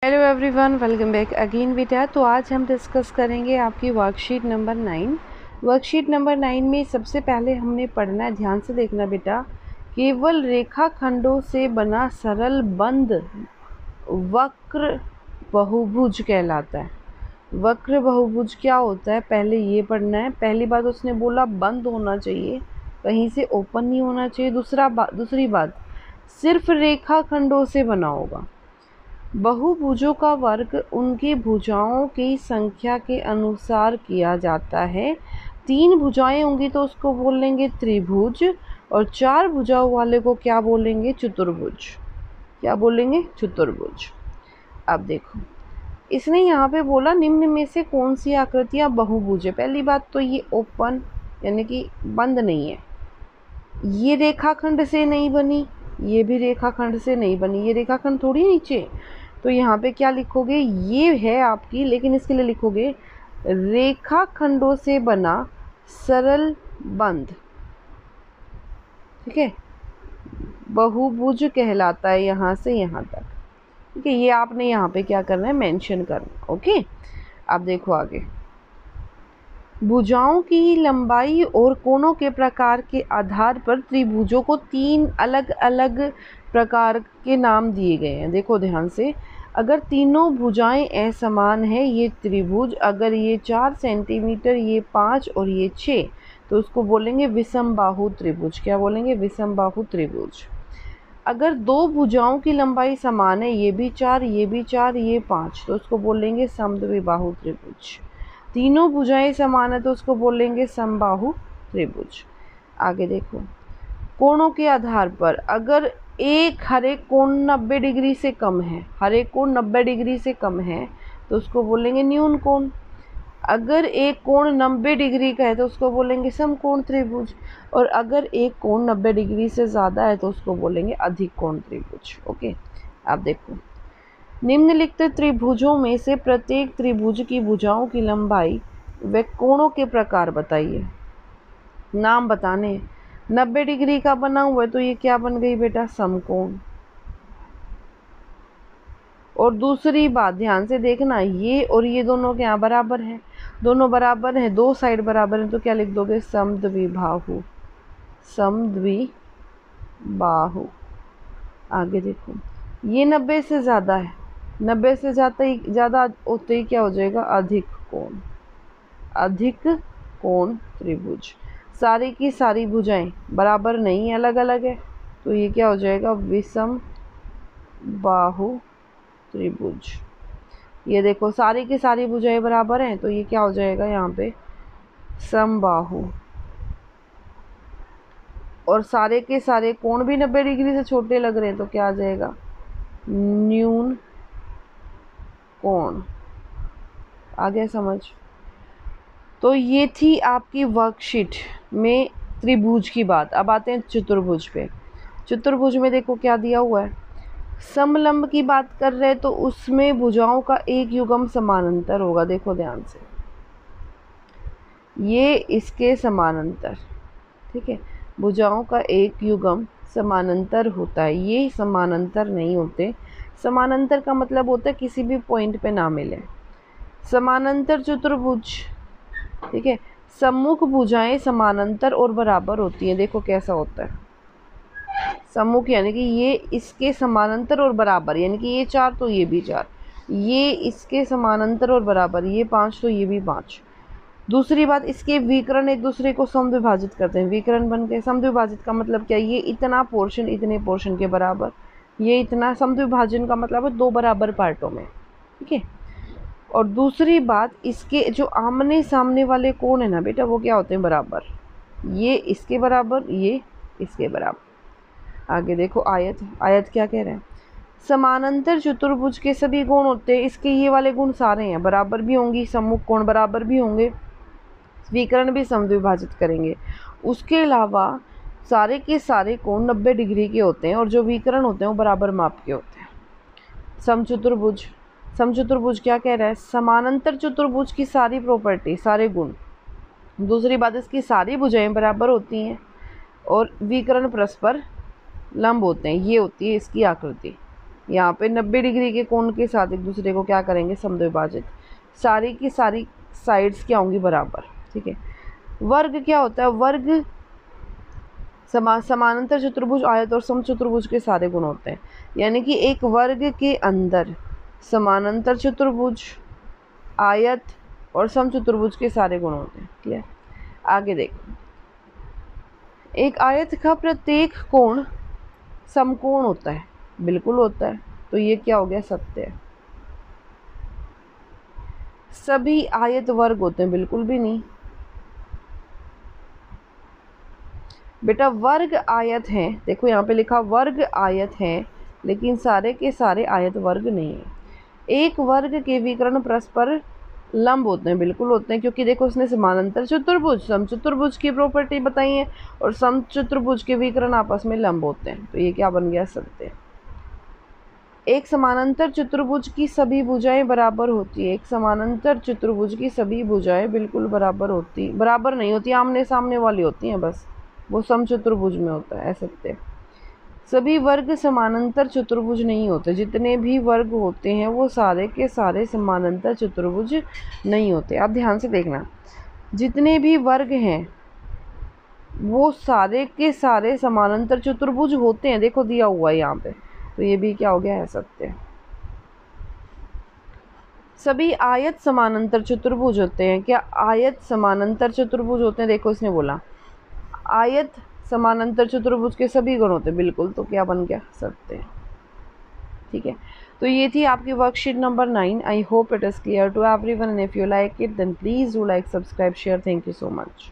Hello everyone, welcome back again बेटा। तो आज हम डिस्कस करेंगे आपकी वर्कशीट नंबर 9। वर्कशीट नंबर 9 में सबसे पहले हमने पढ़ना है, ध्यान से देखना बेटा। केवल रेखाखंडों से बना सरल बंद वक्र बहुभुज कहलाता है। वक्र बहुभुज क्या होता है पहले ये पढ़ना है। पहली बात उसने बोला बंद होना चाहिए, कहीं से ओपन नहीं होना चाहिए। दूसरी बात सिर्फ रेखाखंडों से बना होगा। बहुभुजों का वर्ग उनकी भुजाओं की संख्या के अनुसार किया जाता है। 3 भुजाएं होंगी तो उसको बोलेंगे त्रिभुज, और 4 भुजाओं वाले को क्या बोलेंगे? चतुर्भुज। क्या बोलेंगे? चतुर्भुज। अब देखो, इसने यहाँ पे बोला निम्न में से कौन सी आकृतियाँ बहुभुज है। पहली बात तो ये ओपन यानी कि बंद नहीं है, ये रेखाखंड से नहीं बनी, ये भी रेखाखंड से नहीं बनी, ये रेखाखंड थोड़ी नीचे। तो यहाँ पे क्या लिखोगे? ये है आपकी, लेकिन इसके लिए लिखोगे रेखाखंडों से बना सरल बंद। ठीक है, बहुभुज कहलाता है यहाँ से यहाँ तक। ठीक है, ये आपने यहाँ पे क्या करना है? मेंशन करना। ओके, अब देखो आगे। भुजाओं की लंबाई और कोणों के प्रकार के आधार पर त्रिभुजों को 3 अलग अलग प्रकार के नाम दिए गए हैं। देखो ध्यान से, अगर तीनों भुजाएं असमान है, ये त्रिभुज, अगर ये 4 सेंटीमीटर, ये 5 और ये 6, तो उसको बोलेंगे विषम बाहु त्रिभुज। क्या बोलेंगे? विषम बाहु त्रिभुज। अगर 2 भुजाओं की लंबाई समान है, ये भी 4, ये भी 4, ये 5, तो उसको बोलेंगे समद्विबाहु त्रिभुज। तीनों भुजाएं समान है तो उसको बोलेंगे समबाहु त्रिभुज। आगे देखो, कोणों के आधार पर अगर हर एक कोण 90 डिग्री से कम है, हर एक कोण 90 डिग्री से कम है तो उसको बोलेंगे न्यून कोण। अगर एक कोण 90 डिग्री का है तो उसको बोलेंगे समकोण त्रिभुज, और अगर एक कोण 90 डिग्री से ज़्यादा है तो उसको बोलेंगे अधिक कोण त्रिभुज। ओके, अब देखो, निम्नलिखित त्रिभुजों में से प्रत्येक त्रिभुज की भुजाओं की लंबाई व कोणों के प्रकार बताइए। नाम बताने। 90 डिग्री का बना हुआ है तो ये क्या बन गई बेटा? समकोण। और दूसरी बात ध्यान से देखना, ये और ये दोनों क्या बराबर हैं? दोनों बराबर हैं, दो साइड बराबर हैं, तो क्या लिख दोगे? समद्विबाहु। समद्विबाहु। आगे देखो, ये 90 से ज़्यादा है, 90 से ज़्यादा होते ही क्या हो जाएगा? अधिक कोण। अधिक कोण त्रिभुज। सारी की सारी भुजाएं बराबर नहीं है, अलग अलग है, तो ये क्या हो जाएगा? विषम बाहु त्रिभुज। ये देखो, सारी की सारी भुजाएं बराबर हैं तो ये क्या हो जाएगा? यहाँ पे समबाहु। और सारे के सारे कोण भी 90 डिग्री से छोटे लग रहे हैं तो क्या आ जाएगा? न्यून कोण। आ गया समझ? तो ये थी आपकी वर्कशीट में त्रिभुज की बात। अब आते हैं चतुर्भुज पे। चतुर्भुज में देखो क्या दिया हुआ है। समलंब की बात कर रहे हैं तो उसमें भुजाओं का एक युग्म समानांतर होगा। देखो ध्यान से, ये इसके समानांतर। ठीक है, भुजाओं का एक युग्म समानांतर होता है, ये समानांतर नहीं होते। समानांतर का मतलब होता है किसी भी पॉइंट पे ना मिले। समानांतर चतुर्भुज। ठीक है, सम्मुख भुजाएं समानांतर और बराबर होती हैं। देखो कैसा होता है सम्मुख, यानी कि ये इसके समानांतर और बराबर, यानी कि ये 4 तो ये भी 4, ये इसके समानांतर और बराबर, ये 5 तो ये भी 5। दूसरी बात, इसके विकर्ण एक दूसरे को समद्विभाजित करते हैं। विकर्ण बन के समद्विभाजित का मतलब क्या? ये इतना पोर्शन इतने पोर्शन के बराबर, ये इतना। समद्विभाजन का मतलब है 2 बराबर पार्टों में। ठीक है, और दूसरी बात, इसके जो आमने सामने वाले कोण है ना बेटा, वो क्या होते हैं? बराबर। ये इसके बराबर, ये इसके बराबर। आगे देखो, आयत। आयत क्या कह रहे हैं? समानांतर चतुर्भुज के सभी गुण होते हैं, इसके ये वाले गुण सारे हैं, बराबर भी होंगी, सम्मुख कोण बराबर भी होंगे, विकर्ण भी समद्विभाजित करेंगे। उसके अलावा सारे के सारे कोण 90 डिग्री के होते हैं, और जो विकर्ण होते हैं वो बराबर माप के होते हैं। समचतुर्भुज। समचतुर्भुज क्या कह रहा है? समानांतर चतुर्भुज की सारी प्रॉपर्टी, सारे गुण। दूसरी बात, इसकी सारी भुजाएं बराबर होती हैं और विकर्ण परस्पर लंब होते हैं। ये होती है इसकी आकृति। यहाँ पे 90 डिग्री के कोण के साथ एक दूसरे को क्या करेंगे, समद्विभाजित। सारी की सारी साइड्स क्या होंगी, बराबर। ठीक है। वर्ग क्या होता है, वर्ग समानांतर चतुर्भुज, आयत और समचतुर्भुज के सारे गुण होते हैं। यानी कि एक वर्ग के अंदर समानांतर चतुर्भुज, आयत और समचतुर्भुज के सारे गुण होते हैं। क्लियर। आगे देखो, एक आयत का प्रत्येक कोण समकोण होता है, बिल्कुल होता है। तो ये क्या हो गया, सत्य है। सभी आयत वर्ग होते हैं, बिल्कुल भी नहीं बेटा। वर्ग आयत हैं, देखो यहाँ पे लिखा वर्ग आयत हैं, लेकिन सारे के सारे आयत वर्ग नहीं है। एक वर्ग के विकर्ण परस्पर लंब होते हैं, बिल्कुल होते हैं, क्योंकि देखो उसने समानांतर चतुर्भुज, समचतुर्भुज की प्रॉपर्टी बताई है, और समचतुर्भुज के विकर्ण आपस में लंब होते हैं। तो ये क्या बन गया, सत्य। एक समानांतर चतुर्भुज की सभी भुजाएं बराबर होती है। एक समानांतर चतुर्भुज की सभी भुजाएं बिल्कुल बराबर नहीं होती, आमने सामने वाली होती हैं बस, वो समचतुर्भुज में होता है, सत्य। सभी वर्ग समानांतर चतुर्भुज नहीं होते, जितने भी वर्ग होते हैं वो सारे के सारे समानांतर चतुर्भुज नहीं होते। आप ध्यान से देखना, जितने भी वर्ग हैं वो सारे के सारे समानांतर चतुर्भुज होते हैं, देखो दिया हुआ है यहाँ पे। तो ये भी क्या हो गया, है सत्य। सभी आयत समानांतर चतुर्भुज होते हैं। क्या आयत समानांतर चतुर्भुज होते हैं, देखो इसने बोला आयत समानांतर चतुर्भुज के सभी गुण होते हैं, बिल्कुल। तो क्या बन गया, सत्य। ठीक है। तो ये थी आपकी worksheet number 9। I hope it is clear to everyone, and if you like it then please do like, subscribe, share. Thank you so much.